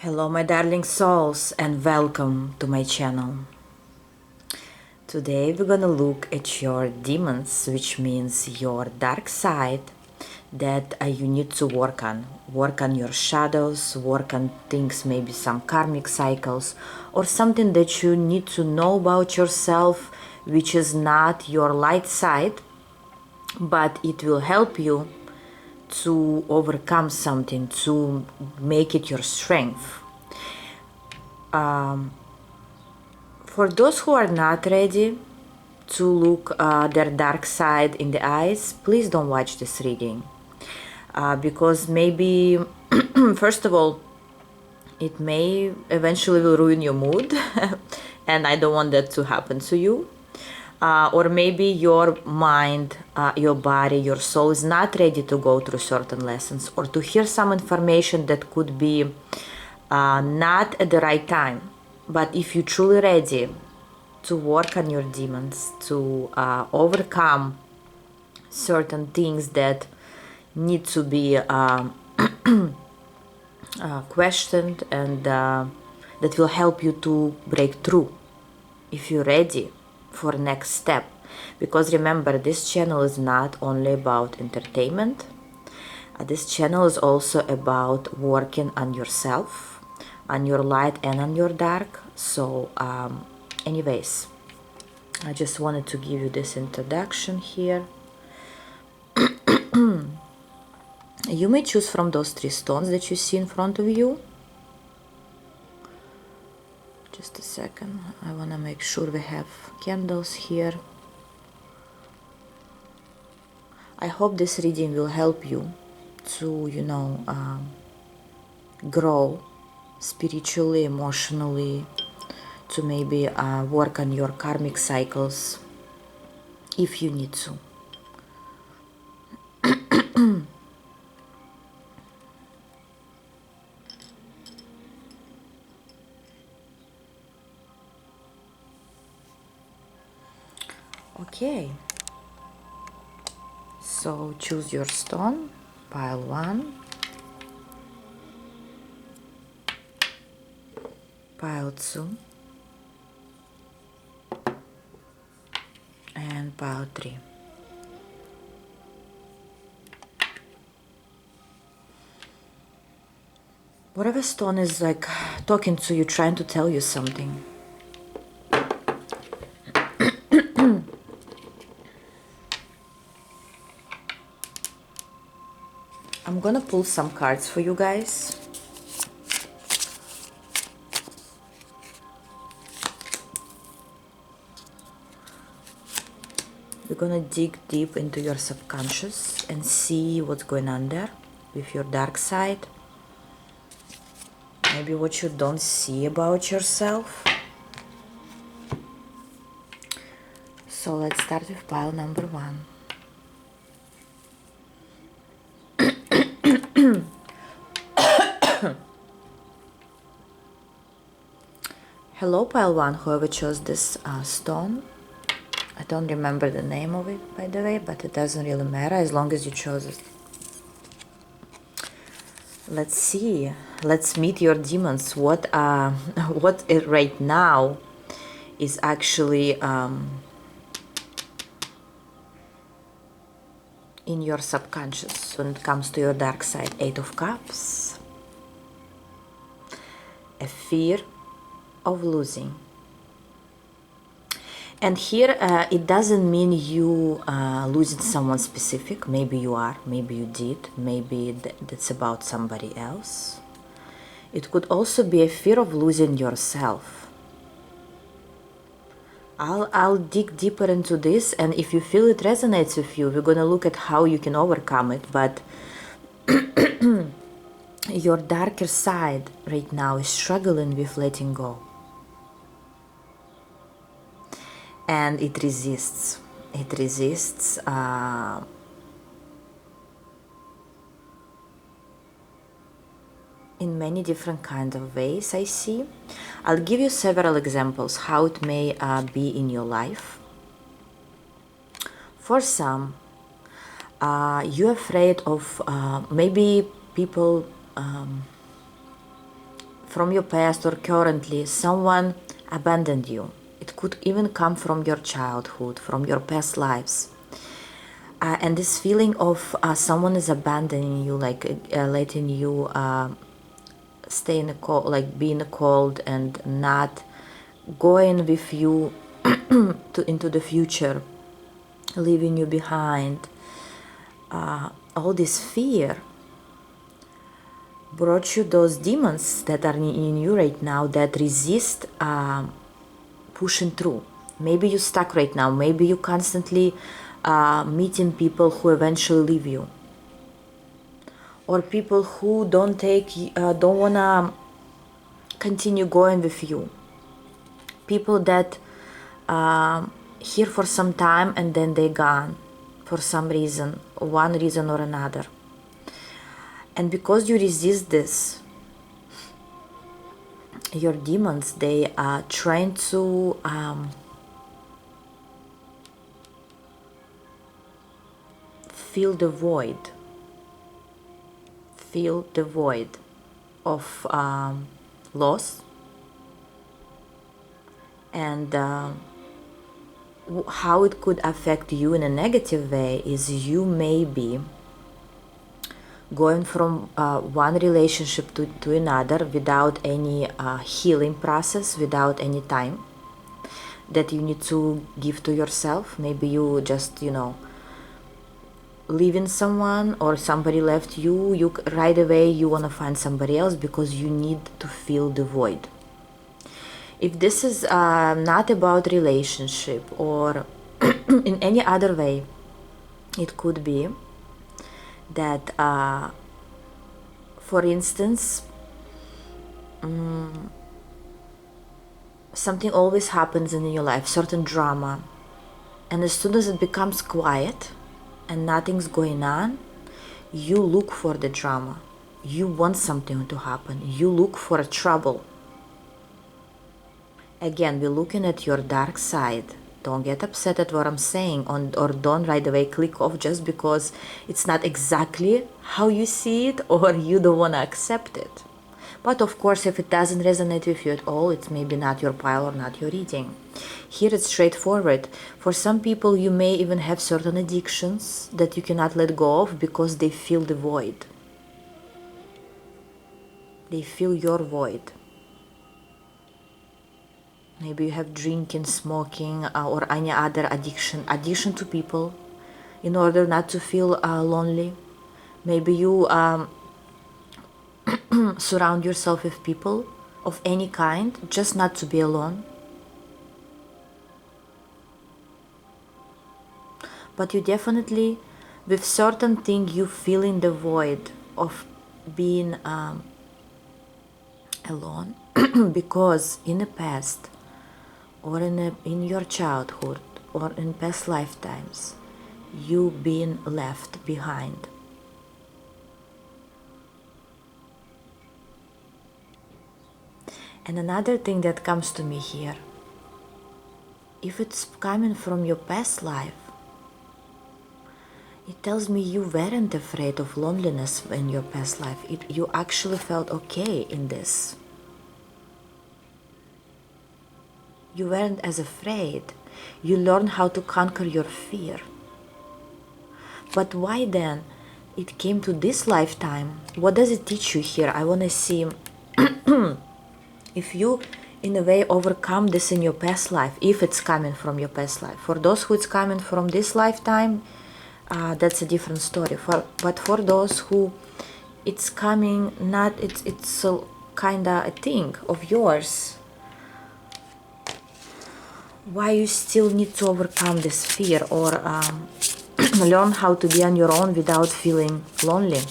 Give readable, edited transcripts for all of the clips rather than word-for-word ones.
Hello my darling souls and welcome to my channel. Today we're gonna look at your demons, which means your dark side that you need to work on. Work on your shadows, work on things, maybe some karmic cycles or something that you need to know about yourself which is not your light side, but it will help you to overcome something, to make it your strength. For those who are not ready to look their dark side in the eyes, please don't watch this reading. Because maybe, first of all, it may eventually will ruin your mood and I don't want that to happen to you. Or maybe your mind, your body, your soul is not ready to go through certain lessons or to hear some information that could be not at the right time. But if you're truly ready to work on your demons, to overcome certain things that need to be questioned and that will help you to break through, if you're ready for next step. Because remember, this channel is not only about entertainment. This channel is also about working on yourself, on your light and on your dark. So anyways, I just wanted to give you this introduction here. You may choose from those 3 stones that you see in front of you. Just a second, I want to make sure we have candles here. I hope this reading will help you to, grow spiritually, emotionally, to maybe work on your karmic cycles if you need to. Okay, so choose your stone, pile 1, pile 2, and pile 3. Whatever stone is like talking to you, trying to tell you something. I'm gonna pull some cards for you guys. We're gonna dig deep into your subconscious and see what's going on there with your dark side. Maybe what you don't see about yourself. So let's start with pile number 1. Hello pile 1, whoever chose this stone. I don't remember the name of it, by the way, but it doesn't really matter as long as you chose it. Let's see. Let's meet your demons. What right now is actually in your subconscious when it comes to your dark side. 8 of Cups. A fear of losing. And here it doesn't mean you losing someone specific. Maybe you are, maybe you did, maybe that's about somebody else. It could also be a fear of losing yourself. I'll dig deeper into this, and if you feel it resonates with you, we're gonna look at how you can overcome it. But your darker side right now is struggling with letting go. And it resists. It resists in many different kinds of ways, I see. I'll give you several examples how it may be in your life. For some, you're afraid of maybe people from your past or currently, someone abandoned you. It could even come from your childhood, from your past lives. And this feeling of someone is abandoning you, like letting you stay in the cold, like be in the cold and not going with you into the future, leaving you behind. All this fear brought you those demons that are in you right now that resist pushing through. Maybe you're stuck right now. Maybe you constantly meeting people who eventually leave you, or people who don't wanna continue going with you. People that here for some time and then they gone for some reason, one reason or another. And because you resist this, your demons, they are trying to fill the void of loss, and how it could affect you in a negative way is you may be going from one relationship to another without any healing process, without any time that you need to give to yourself. Maybe you just, leaving someone, or somebody left you right away you want to find somebody else because you need to fill the void. If this is not about relationship or in any other way, it could be that for instance, something always happens in your life, certain drama, and as soon as it becomes quiet and nothing's going on, you look for the drama. You want something to happen. You look for trouble. Again, we're looking at your dark side. Don't get upset at what I'm saying, or don't right away click off just because it's not exactly how you see it or you don't want to accept it. But of course, if it doesn't resonate with you at all, it's maybe not your pile or not your reading. Here it's straightforward. For some people, you may even have certain addictions that you cannot let go of because they fill the void. They fill your void. Maybe you have drinking, smoking, or any other addiction to people in order not to feel lonely. Maybe you surround yourself with people of any kind, just not to be alone. But you definitely, with certain thing, you feel in the void of being alone because in the past, or in your childhood, or in past lifetimes, you've been left behind. And another thing that comes to me here, if it's coming from your past life, it tells me you weren't afraid of loneliness in your past life. You actually felt okay in this. You weren't as afraid. You learned how to conquer your fear. But why then it came to this lifetime? What does it teach you here? I want to see if you in a way overcome this in your past life, if it's coming from your past life. For those who it's coming from this lifetime, that's a different story. But for those who it's coming, not it's a kinda a thing of yours. Why you still need to overcome this fear or learn how to be on your own without feeling lonely.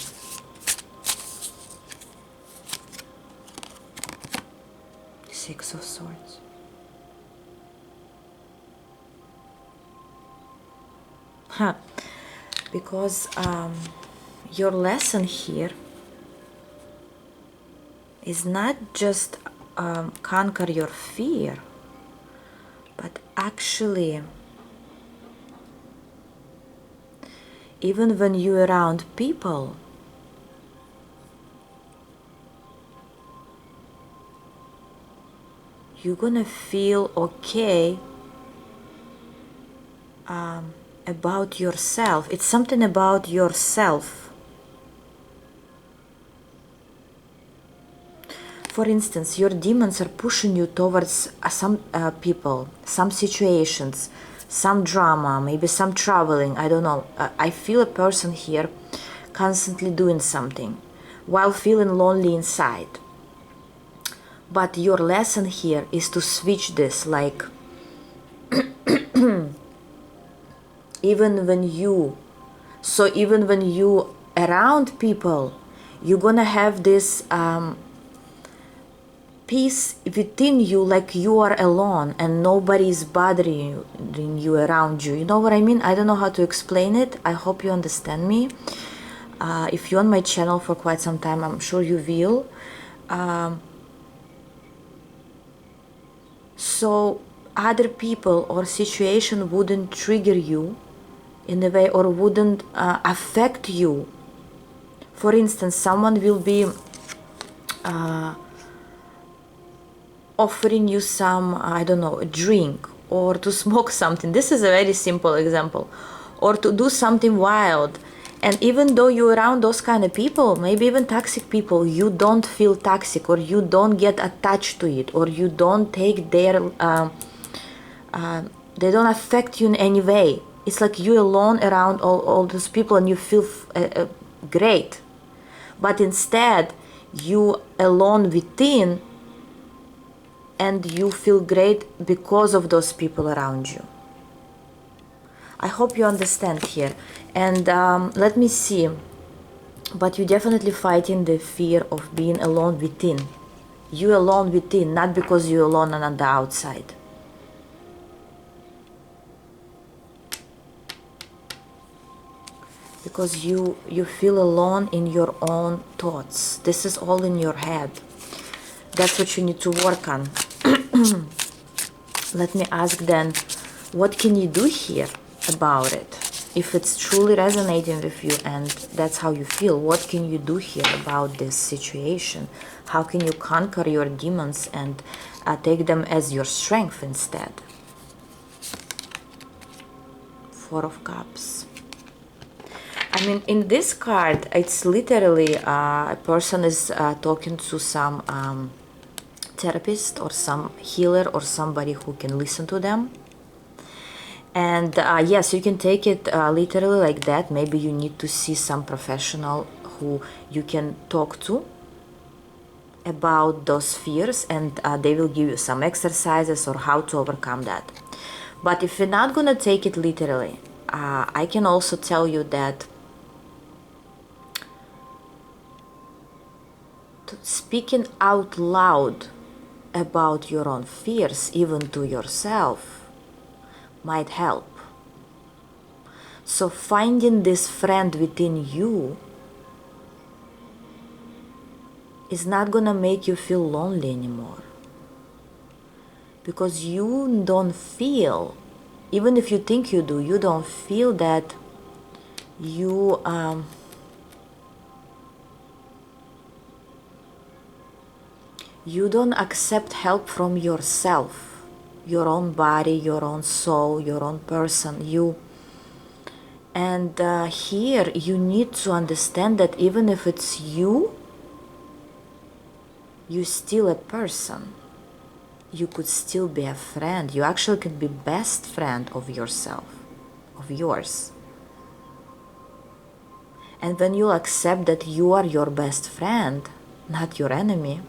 Six of Swords. Because your lesson here is not just conquer your fear, but actually, even when you're around people, you're gonna feel okay about yourself. It's something about yourself. For instance, your demons are pushing you towards some people, some situations, some drama, maybe some traveling, I don't know. I feel a person here constantly doing something while feeling lonely inside. But your lesson here is to switch this, like even when you around people, you're gonna have this peace within you, like you are alone and nobody is bothering you around you. You know what I mean? I don't know how to explain it. I hope you understand me. If you're on my channel for quite some time, I'm sure you will. So other people or situation wouldn't trigger you in a way, or wouldn't affect you. For instance, someone will be offering you some, I don't know, a drink, or to smoke something. This is a very simple example. Or to do something wild. And even though you're around those kind of people, maybe even toxic people, you don't feel toxic, or you don't get attached to it, or you don't take their, they don't affect you in any way. It's like you alone around all those people and you feel great. But instead, you alone within, and you feel great because of those people around you. I hope you understand here. And let me see. But you're definitely fighting the fear of being alone within. You alone within, not because you're alone on the outside. Because you feel alone in your own thoughts. This is all in your head. That's what you need to work on. Let me ask then, what can you do here about it? If it's truly resonating with you and that's how you feel, what can you do here about this situation? How can you conquer your demons and take them as your strength instead? Four of Cups. I mean, in this card, it's literally a person is talking to some therapist or some healer or somebody who can listen to them. And yes, you can take it literally like that. Maybe you need to see some professional who you can talk to about those fears, and they will give you some exercises or how to overcome that. But if you're not gonna take it literally, I can also tell you that speaking out loud about your own fears, even to yourself, might help. So finding this friend within you is not gonna make you feel lonely anymore, because you don't feel, even if you think you do, you don't feel that you you don't accept help from yourself, your own body, your own soul, your own person, you. And here you need to understand that even if it's you, you're still a person. You could still be a friend. You actually could be best friend of yourself, of yours. And when you accept that you are your best friend, not your enemy,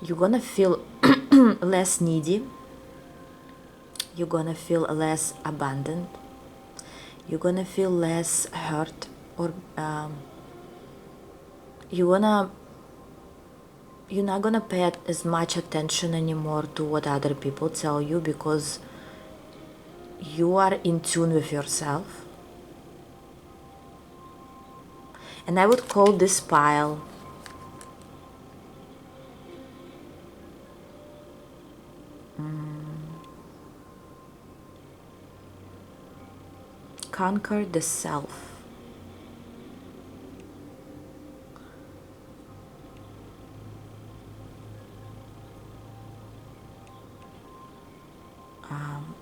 you're gonna feel less needy. You're gonna feel less abandoned. You're gonna feel less hurt, or you're not gonna pay as much attention anymore to what other people tell you, because you are in tune with yourself. And I would call this pile conquer the self.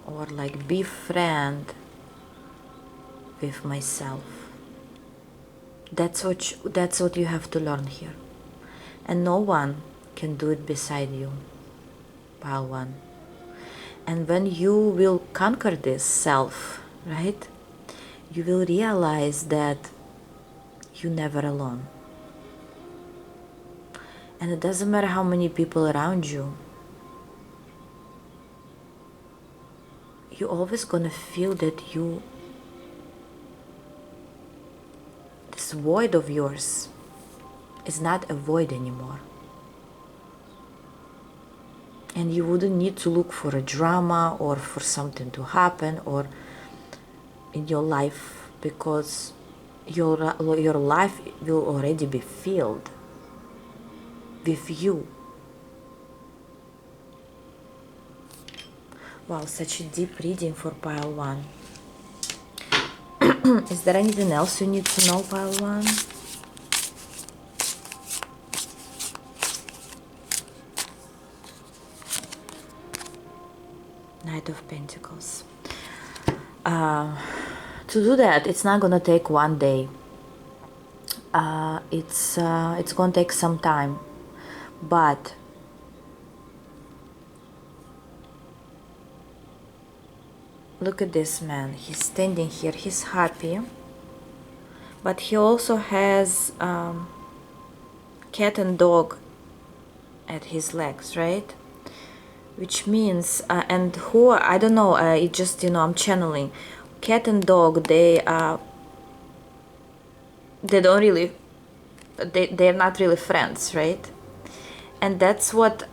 or like be friend with myself. That's what you have to learn here. And no one can do it beside you, pile one. And when you will conquer this self, right, you will realize that you're never alone. And it doesn't matter how many people around you, you're always gonna feel that this void of yours is not a void anymore. And you wouldn't need to look for a drama or for something to happen or in your life, because your life will already be filled with you. Wow, such a deep reading for pile one. Is there anything else you need to know, pile one? Knight of Pentacles. To do that, it's not gonna take one day. It's gonna take some time, but look at this man. He's standing here. He's happy, but he also has cat and dog at his legs, right? Which means, and who, I don't know, it just, I'm channeling. Cat and dog, they don't really, they're not really friends, right? And that's what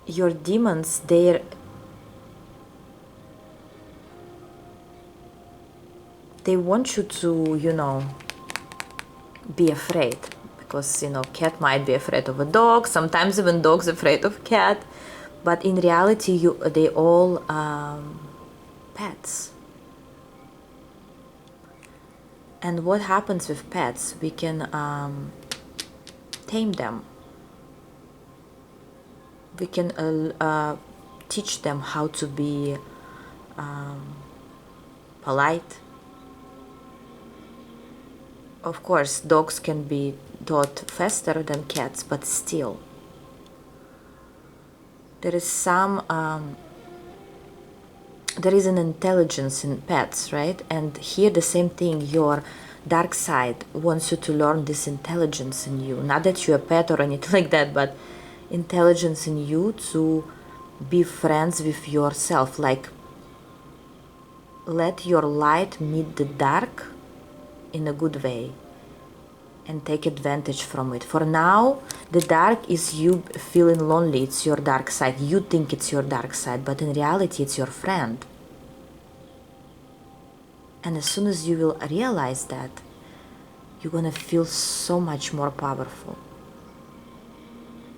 your demons, they want you to, be afraid. Because, cat might be afraid of a dog, sometimes even dog's afraid of cat. But in reality, they all pets. And what happens with pets? We can tame them. We can teach them how to be polite. Of course, dogs can be taught faster than cats, but still. There is there is an intelligence in pets, right? And here the same thing, your dark side wants you to learn this intelligence in you. Not that you're a pet or anything like that, but intelligence in you to be friends with yourself. Like, let your light meet the dark in a good way and take advantage from it. For now, the dark is you feeling lonely. It's your dark side. You think it's your dark side, but in reality, it's your friend. And as soon as you will realize that, you're gonna feel so much more powerful.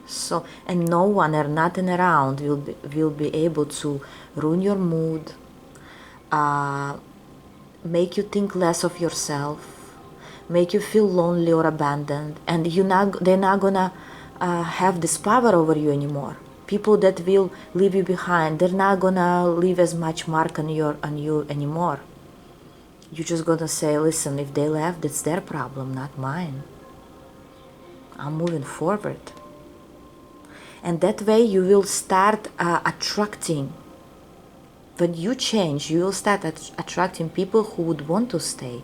So, and no one or nothing around will be able to ruin your mood, make you think less of yourself, make you feel lonely or abandoned, and they're not gonna have this power over you anymore. People that will leave you behind, they're not gonna leave as much mark on you anymore. You're just gonna say, listen, if they left, it's their problem, not mine. I'm moving forward. And that way you will start attracting. When you change, you will start attracting people who would want to stay,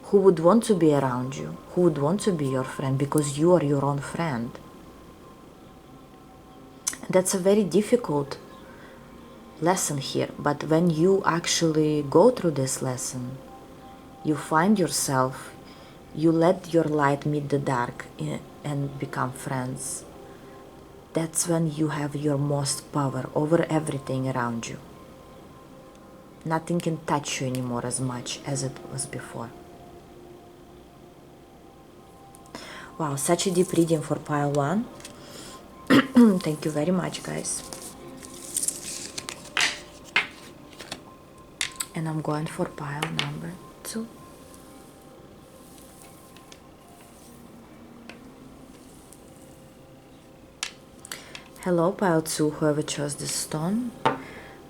who would want to be around you, who would want to be your friend, because you are your own friend. That's a very difficult lesson here, but when you actually go through this lesson, you find yourself, you let your light meet the dark and become friends. That's when you have your most power over everything around you. Nothing can touch you anymore as much as it was before. Wow, such a deep reading for pile one. Thank you very much, guys. And I'm going for pile number 2. Hello, pile 2, whoever chose this stone.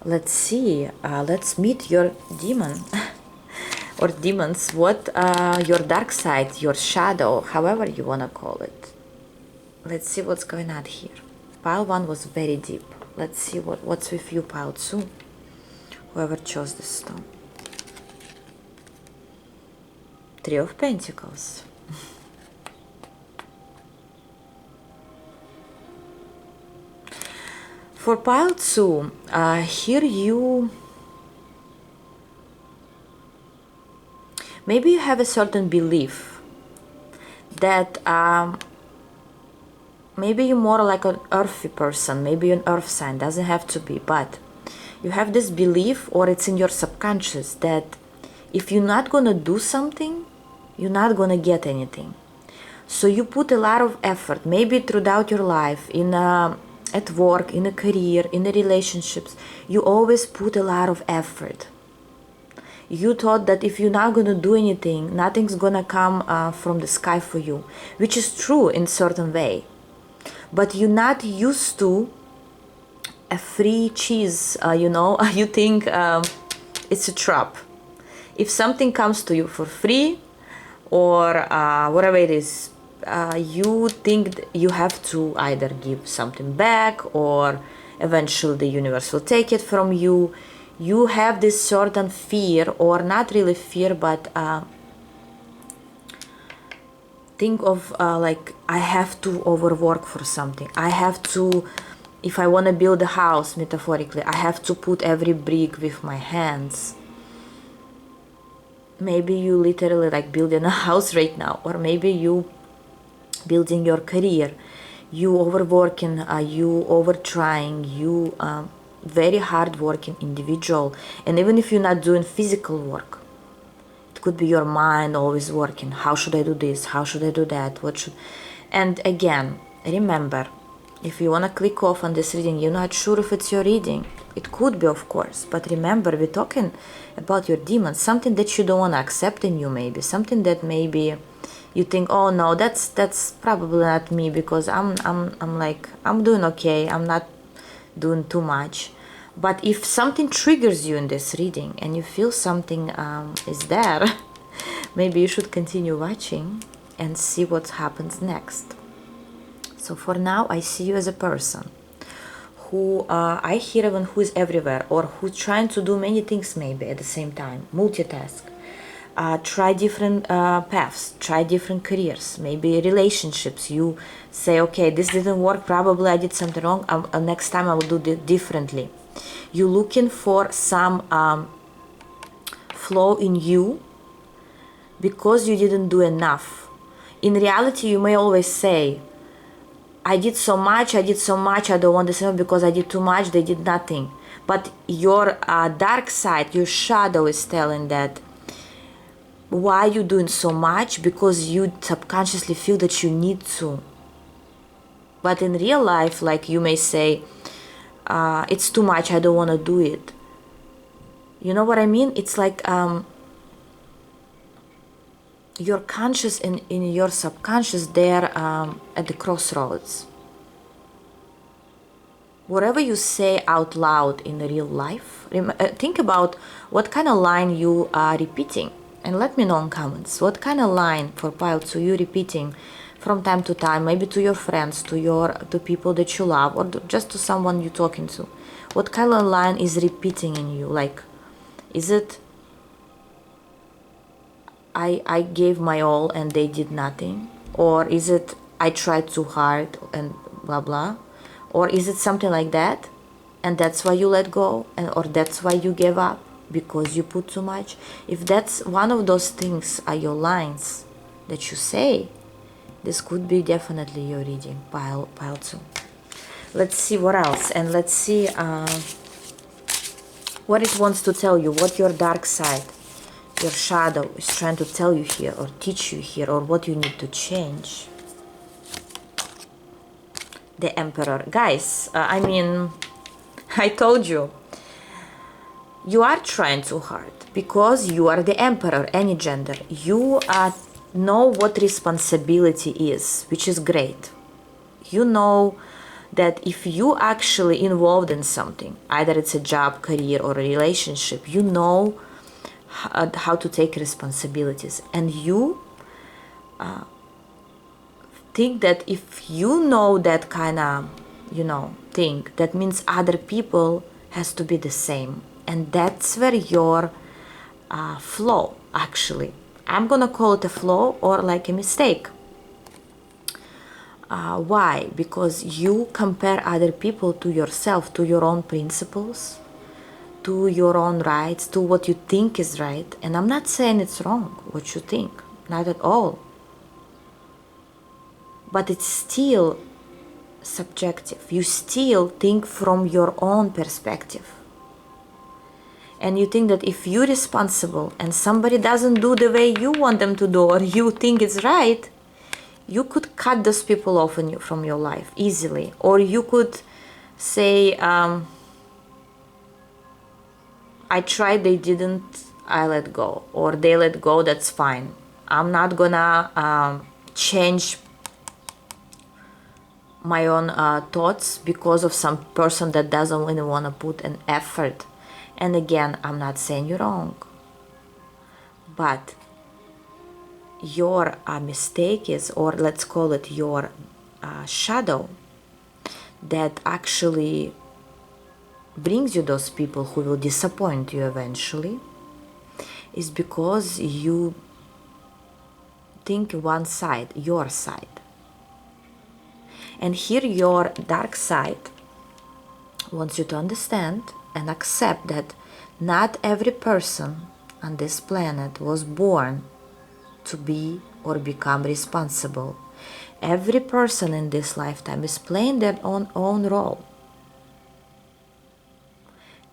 Let's see, let's meet your demon or demons. What your dark side, your shadow, however you want to call it. Let's see what's going on here. Pile 1 was very deep. Let's see what's with you, pile 2, whoever chose this stone. 3 of Pentacles. For pile 2, here maybe you have a certain belief that maybe you're more like an earthy person, maybe an earth sign, doesn't have to be, but you have this belief, or it's in your subconscious, that if you're not gonna do something, you're not gonna get anything. So you put a lot of effort, maybe throughout your life, at work, in a career, in the relationships, you always put a lot of effort. You thought that if you're not gonna do anything, nothing's gonna come from the sky for you, which is true in certain way. But you're not used to a free cheese, you think it's a trap. If something comes to you for free, or whatever it is, you think you have to either give something back, or eventually the universe will take it from you. You have this certain fear, or not really fear, but think of like, I have to overwork for something. I have to, if I want to build a house, metaphorically, I have to put every brick with my hands. Maybe you literally like building a house right now, or maybe you building your career, you overworking, you overtrying, you very hard-working individual. And even if you're not doing physical work, it could be your mind always working. How should I do this? How should I do that? What should... And again, remember, if you want to click off on this reading, you're not sure if it's your reading. It could be, of course, but remember, we're talking about your demons, something that you don't want to accept in you, maybe something that maybe you think, oh no, that's probably not me, because I'm doing okay, I'm not doing too much. But if something triggers you in this reading and you feel something is there, maybe you should continue watching and see what happens next. So for now, I see you as a person who, I hear even who is everywhere, or who's trying to do many things maybe at the same time, multitask. Try different paths, try different careers, maybe relationships. You say, okay, this didn't work, probably I did something wrong, next time I will do it differently. You're looking for some flaw in you because you didn't do enough. In reality, you may always say, I did so much, I don't want this anymore because I did too much, they did nothing. But your dark side, your shadow is telling that why you doing so much, because you subconsciously feel that you need to. But in real life, like, you may say, it's too much, I don't want to do it. You know what I mean? It's like your conscious and in your subconscious, they're at the crossroads. Whatever you say out loud in real life, think about what kind of line you are repeating. And let me know in comments, what kind of line for pile 2 you repeating from time to time, maybe to your friends, to people that you love, or just to someone you're talking to. What kind of line is repeating in you? Like, is it, I gave my all and they did nothing? Or is it, I tried too hard and blah blah? Or is it something like that, and that's why you let go, or that's why you gave up? Because you put too much? If that's one of those things are your lines that you say, this could be definitely your reading, pile 2. Let's see what else, and let's see what it wants to tell you, what your dark side, your shadow is trying to tell you here, or teach you here, or what you need to change. The Emperor. Guys, I mean, I told you, you are trying too hard because you are the Emperor, any gender. You know what responsibility is, which is great. You know that if you actually involved in something, either it's a job, career, or a relationship, you know how to take responsibilities, and you think that if you know that kind of thing, that means other people has to be the same, and that's where your flaw, actually, I'm gonna call it a flaw or like a mistake. Why? Because you compare other people to yourself, to your own principles, to your own rights, to what you think is right. And I'm not saying it's wrong what you think, not at all, but it's still subjective. You still think from your own perspective, and you think that if you're responsible and somebody doesn't do the way you want them to do or you think it's right, you could cut those people off from your life easily. Or you could say, I tried, they didn't, I let go. Or they let go, that's fine. I'm not gonna change my own thoughts because of some person that doesn't really want to put an effort. And again, I'm not saying you're wrong, but your mistake is, or let's call it your shadow, that actually brings you those people who will disappoint you eventually, is because you think one side, your side. And here your dark side wants you to understand and accept that not every person on this planet was born to be or become responsible. Every person in this lifetime is playing their own role.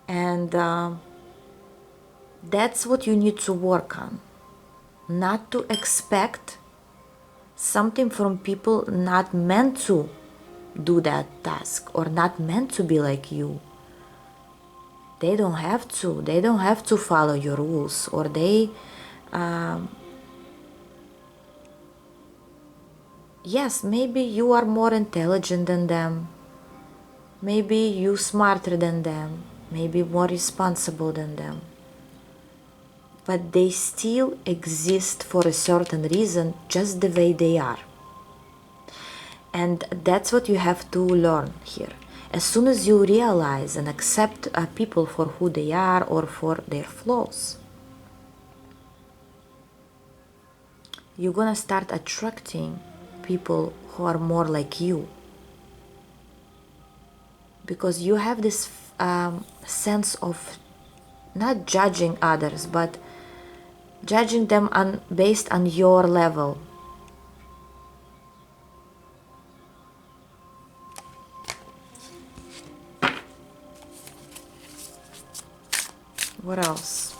And that's what you need to work on. Not to expect something from people not meant to do that task or not meant to be like you. They don't have to. They don't have to follow your rules, or they yes, maybe you are more intelligent than them. Maybe you smarter than them. Maybe more responsible than them. But they still exist for a certain reason, just the way they are. And that's what you have to learn here. As soon as you realize and accept people for who they are or for their flaws, you're gonna start attracting people who are more like you. Because you have this sense of not judging others, but judging them based on your level. What else?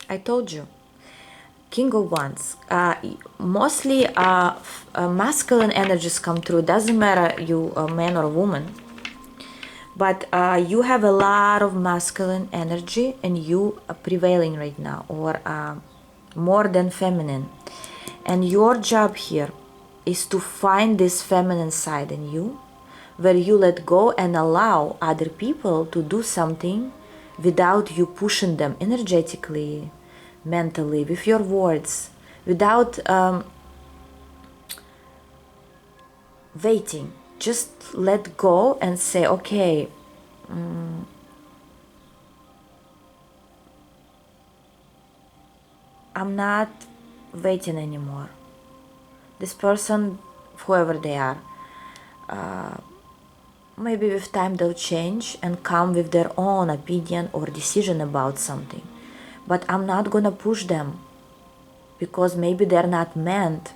I told you. King of Wands. Mostly masculine energies come through. Doesn't matter you a man or a woman. But you have a lot of masculine energy and you are prevailing right now, or more than feminine. And your job here is to find this feminine side in you, where you let go and allow other people to do something without you pushing them energetically, mentally, with your words, without waiting. Just let go and say, okay, I'm not waiting anymore. This person, whoever they are, maybe with time they'll change and come with their own opinion or decision about something. But I'm not gonna push them, because maybe they're not meant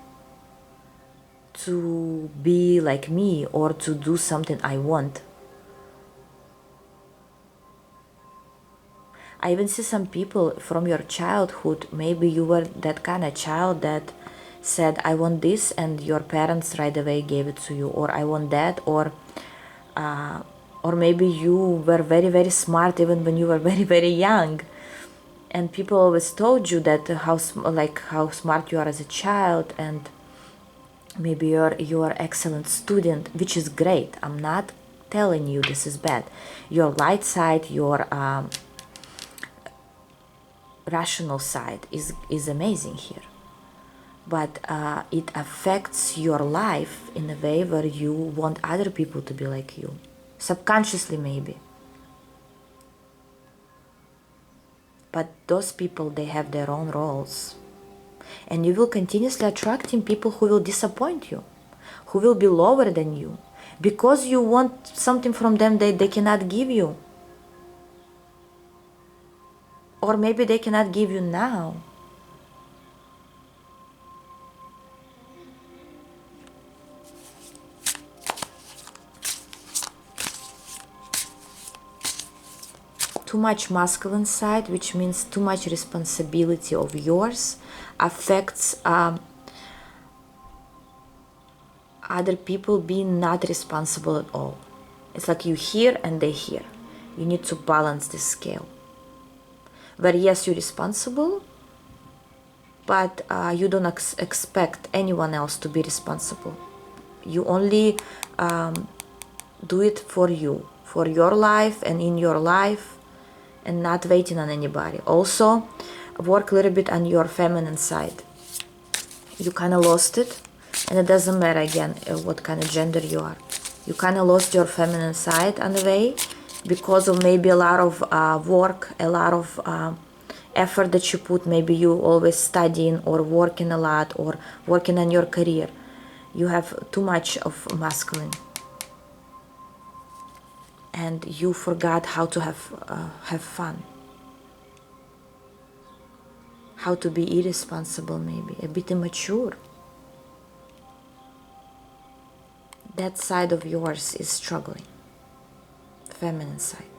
to be like me or to do something I want. I even see some people from your childhood, maybe you were that kind of child that said, I want this, and your parents right away gave it to you, or I want that, or maybe you were very, very smart even when you were very, very young, And people always told you that how smart you are as a child, and maybe you're excellent student, which is great. I'm not telling you this is bad. Your light side, your rational side is amazing here, but it affects your life in a way where you want other people to be like you, subconsciously maybe. But those people, they have their own roles, and you will continuously attracting people who will disappoint you, who will be lower than you, because you want something from them that they cannot give you, or maybe they cannot give you now. Too much masculine side, which means too much responsibility of yours, affects other people being not responsible at all. It's like you here and they here. You need to balance this scale. Where yes, you're responsible, but you don't expect anyone else to be responsible. You only do it for you, for your life and in your life, and not waiting on anybody. Also, work a little bit on your feminine side. You kind of lost it, and it doesn't matter again what kind of gender you are. You kind of lost your feminine side on the way because of maybe a lot of work, a lot of effort that you put. Maybe you always studying or working a lot or working on your career. You have too much of masculine, and you forgot how to have fun, how to be irresponsible, maybe a bit immature. That side of yours is struggling, feminine side.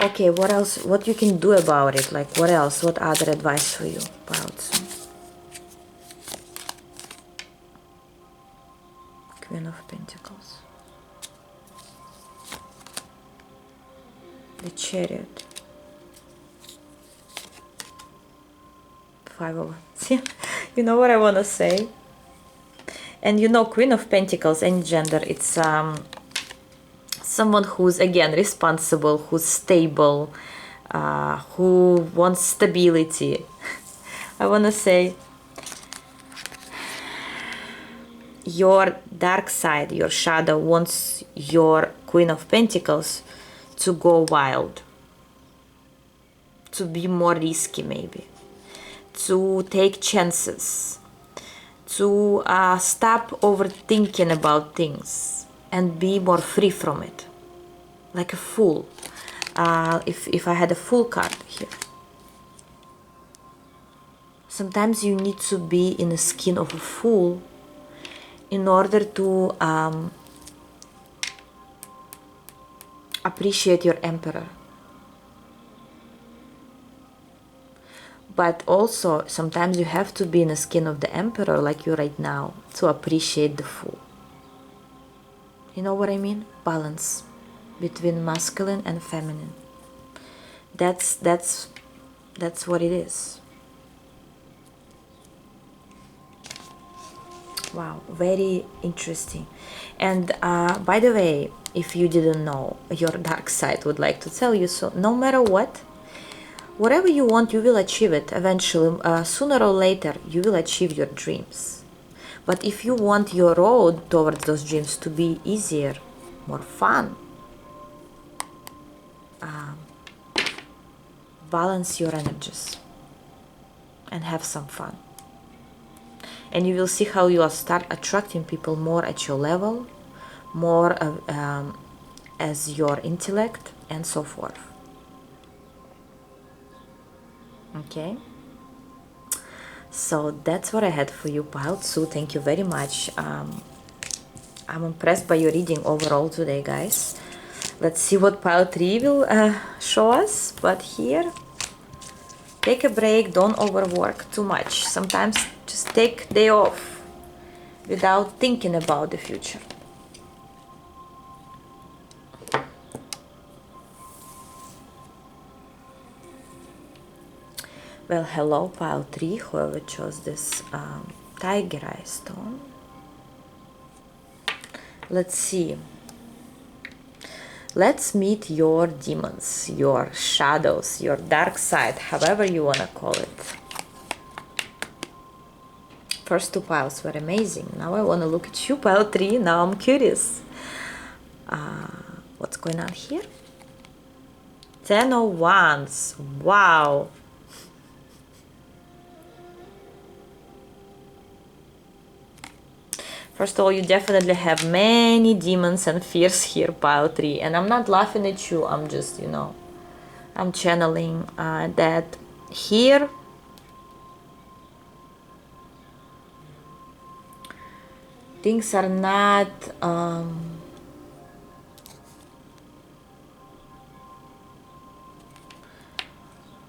Okay, what else? What you can do about it? Like, what else? What other advice for you about Queen of Pentacles, the Chariot, Five of Wands. You know what I want to say? And you know, Queen of Pentacles, any gender, it's someone who's, again, responsible, who's stable, who wants stability. I want to say your dark side, your shadow, wants your Queen of Pentacles to go wild, to be more risky maybe, to take chances, to stop overthinking about things and be more free from it, like a fool. If I had a Fool card here, sometimes you need to be in the skin of a fool in order to appreciate your Emperor. But also, sometimes you have to be in the skin of the Emperor, like you right now, to appreciate the Fool. You know what I mean? Balance between masculine and feminine. That's what it is. Wow, very interesting. And by the way, if you didn't know, your dark side would like to tell you, so no matter what, whatever you want, you will achieve it eventually. Sooner or later, you will achieve your dreams. But if you want your road towards those dreams to be easier, more fun, balance your energies and have some fun. And you will see how you will start attracting people more at your level, more as your intellect, and so forth. Okay, so that's what I had for you, Pile. So thank you very much. I'm impressed by your reading overall today, guys. Let's see what Pile 3 will show us. But here, take a break, don't overwork too much. Sometimes just take a day off without thinking about the future. Well, hello pile 3, whoever chose this tiger eye stone. Let's see. Let's meet your demons, your shadows, your dark side, however you want to call it. First two piles were amazing. Now I want to look at you, pile 3. Now I'm curious. What's going on here? 10 of Wands. Wow. First of all, you definitely have many demons and fears here, pile 3. And I'm not laughing at you. I'm just, you know, I'm channeling that here. Things are not...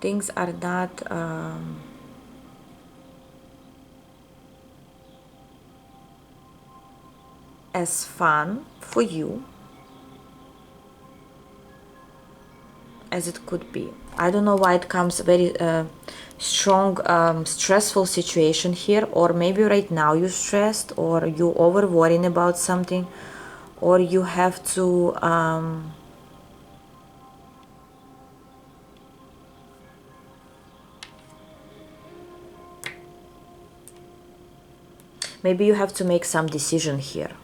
things are not... as fun for you as it could be. I don't know why it comes very strong stressful situation here, or maybe right now you're stressed, or you over worrying about something, or you have to maybe you have to make some decision here,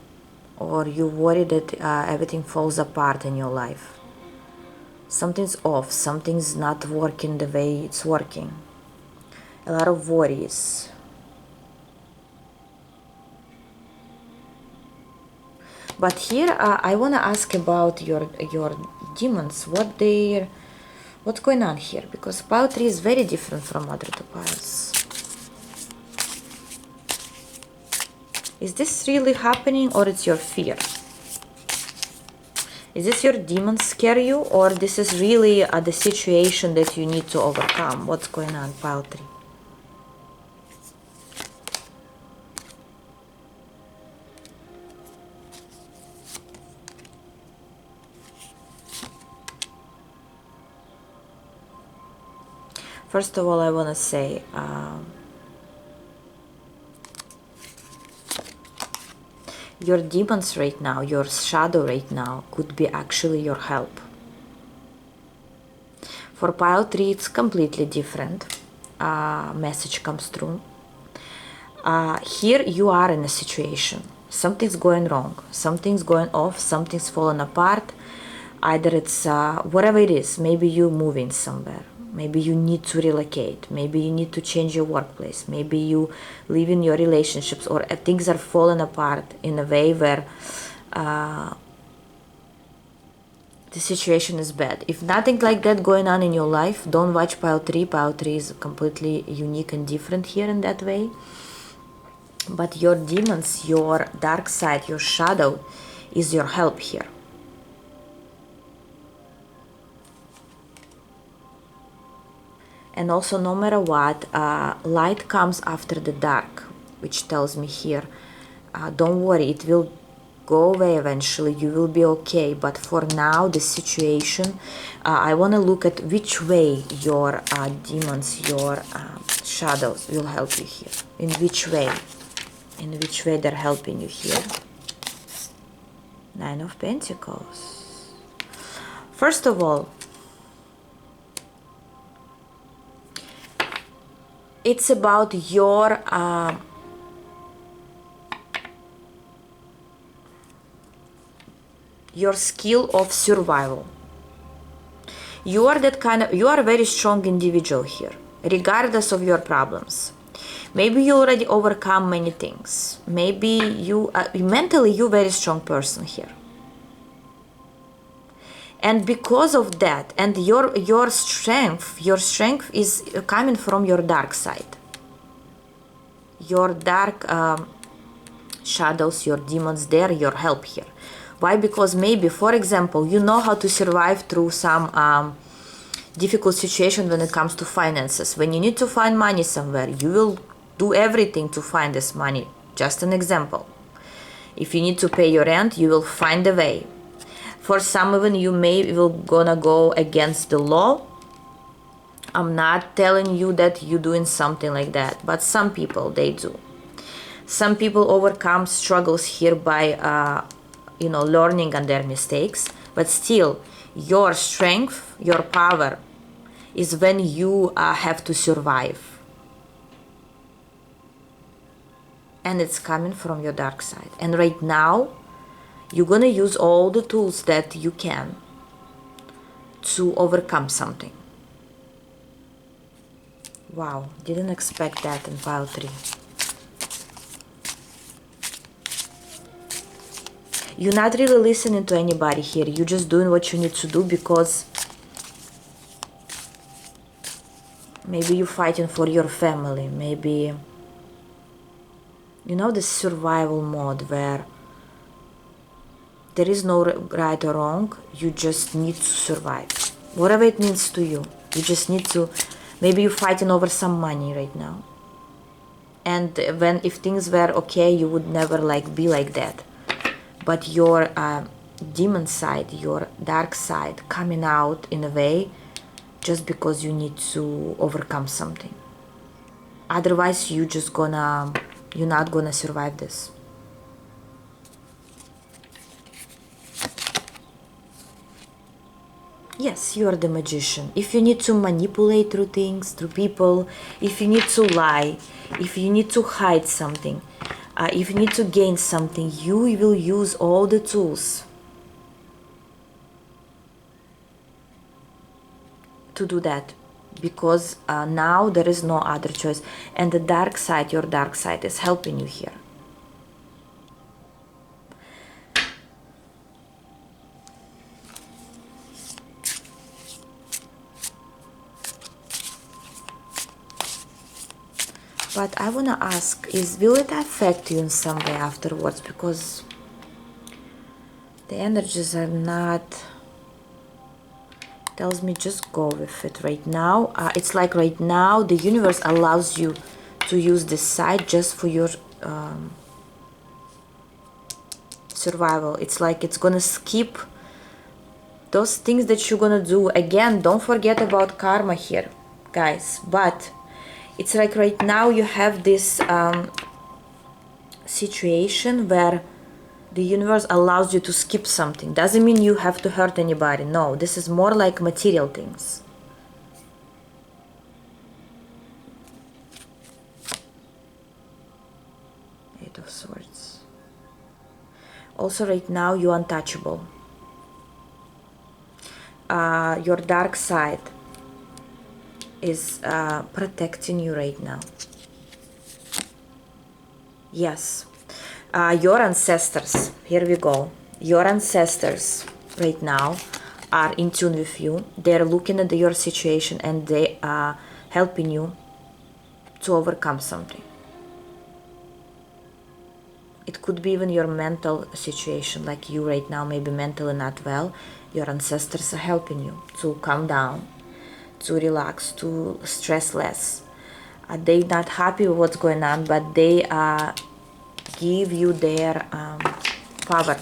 or you worry that everything falls apart in your life. Something's off, something's not working the way it's working. A lot of worries. But here I want to ask about your demons, what's going on here, because pile 3 is very different from other two piles. Is this really happening, or it's your fear? Is this your demons scare you, or this is really the situation that you need to overcome? What's going on, pile 3? First of all, I want to say your demons right now, your shadow right now, could be actually your help. For pile 3, it's completely different. Message comes through. Here you are in a situation. Something's going wrong. Something's going off. Something's falling apart. Either it's whatever it is. Maybe you're moving somewhere. Maybe you need to relocate. Maybe you need to change your workplace. Maybe you live in your relationships, or things are falling apart in a way where the situation is bad. If nothing like that going on in your life, don't watch pile 3. Pile 3 is completely unique and different here in that way. But your demons, your dark side, your shadow is your help here. And also, no matter what, light comes after the dark, which tells me here, don't worry, it will go away eventually, you will be okay. But for now, the situation, I want to look at which way your demons, your shadows will help you here. In which way they're helping you here. 9 of Pentacles. First of all, it's about your skill of survival. You are a very strong individual here, regardless of your problems. Maybe you already overcome many things. Maybe you mentally you're a very strong person here. And because of that, and your strength is coming from your dark side. Your dark shadows, your demons, they're your help here. Why? Because maybe, for example, you know how to survive through some difficult situation when it comes to finances. When you need to find money somewhere, you will do everything to find this money. Just an example. If you need to pay your rent, you will find a way. For some even you will gonna go against the law I'm not telling you that you're doing something like that, but some people, they do. Some people overcome struggles here by, learning on their mistakes, but still, your strength, your power is when you have to survive. And it's coming from your dark side. And right now, you're gonna use all the tools that you can to overcome something. Wow, didn't expect that in pile 3. You're not really listening to anybody here. You're just doing what you need to do because maybe you're fighting for your family. Maybe, the survival mode where there is no right or wrong. You just need to survive. Whatever it means to you. You just need to... Maybe you're fighting over some money right now. And if things were okay, you would never be like that. But your demon side, your dark side coming out in a way just because you need to overcome something. Otherwise, you're not gonna survive this. Yes, you are the magician. If you need to manipulate through things, through people, if you need to lie, if you need to hide something, if you need to gain something, you will use all the tools to do that. Because now there is no other choice. And the dark side, your dark side, is helping you here. But I want to ask, will it affect you in some way afterwards? Because the energies are not... tells me just go with it right now. It's like right now the universe allows you to use this side just for your survival. It's like it's gonna skip those things that you're gonna do. Again, don't forget about karma here, guys. But it's like right now you have this situation where the universe allows you to skip something. Doesn't mean you have to hurt anybody. No, this is more like material things. Eight of Swords. Also right now you're untouchable. Your dark side is protecting you right now. Yes. Your ancestors, here we go. Your ancestors right now are in tune with you. They're looking at your situation and they are helping you to overcome something. It could be even your mental situation, like you right now, maybe mentally not well. Your ancestors are helping you to calm down, to relax, to stress less. They're not happy with what's going on, but they give you their power.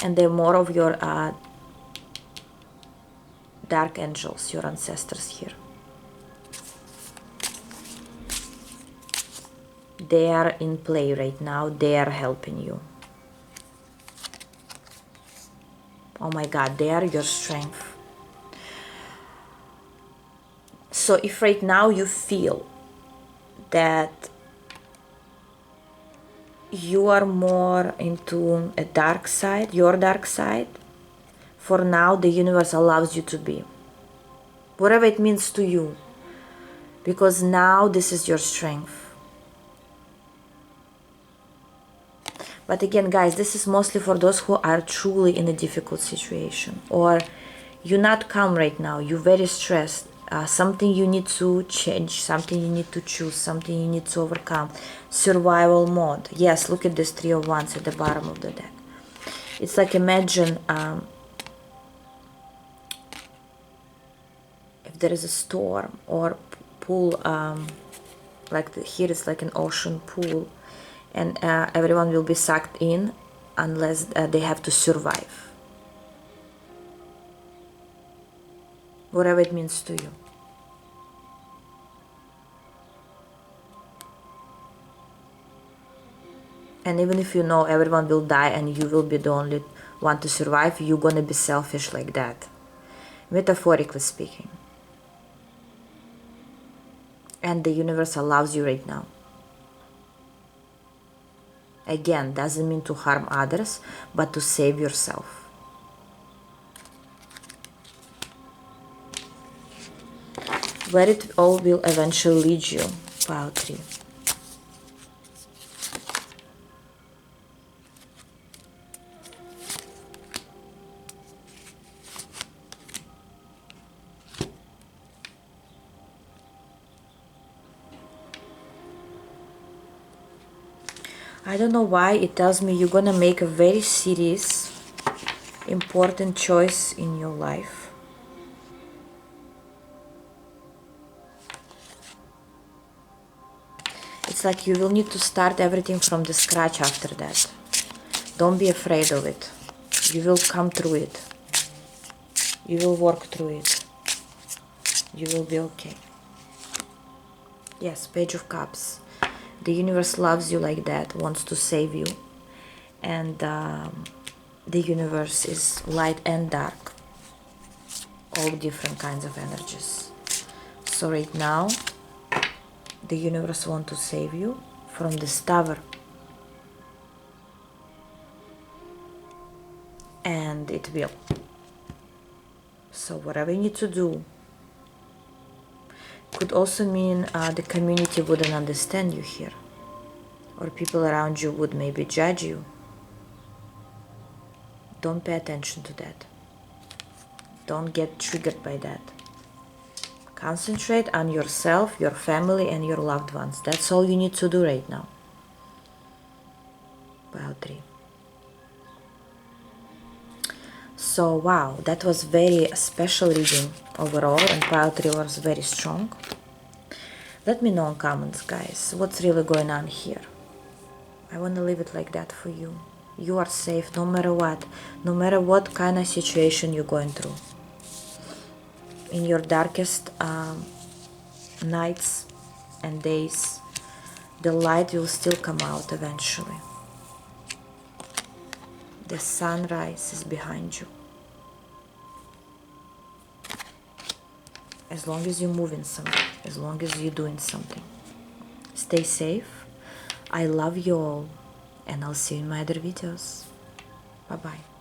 And they're more of your dark angels, your ancestors here. They are in play right now. They are helping you. Oh my God, they are your strength. So if right now you feel that you are more into a dark side, your dark side, for now the universe allows you to be. Whatever it means to you. Because now this is your strength. But again, guys, this is mostly for those who are truly in a difficult situation. Or you're not calm right now. You're very stressed. Something you need to change. Something you need to choose. Something you need to overcome. Survival mode. Yes, look at this Three of Wands at the bottom of the deck. It's like, imagine if there is a storm or pool. Like here it's like an ocean pool. And everyone will be sucked in unless they have to survive. whatever it means to you. And even if you know everyone will die and you will be the only one to survive, you're gonna be selfish like that, metaphorically speaking. And the universe allows you right now. Again, doesn't mean to harm others, but to save yourself. Where it all will eventually lead you. Pile 3. I don't know why it tells me you're gonna make a very serious, important choice in your life. It's like you will need to start everything from the scratch after that. Don't be afraid of it. You will come through it. You will work through it. You will be okay. Yes, Page of Cups. The universe loves you like that, wants to save you. And the universe is light and dark. All different kinds of energies. So right now, the universe wants to save you from this tower. And it will. So whatever you need to do. Could also mean the community wouldn't understand you here. Or people around you would maybe judge you. Don't pay attention to that. Don't get triggered by that. Concentrate on yourself, your family, and your loved ones. That's all you need to do right now. Pile 3. So wow, that was very special reading overall, and pile 3 was very strong. Let me know in comments, guys, what's really going on here. I want to leave it like that for you. You are safe no matter what kind of situation you're going through. In your darkest nights and days, the light will still come out eventually. The sunrise is behind you. As long as you're moving something, as long as you're doing something. Stay safe. I love you all, and I'll see you in my other videos. Bye-bye.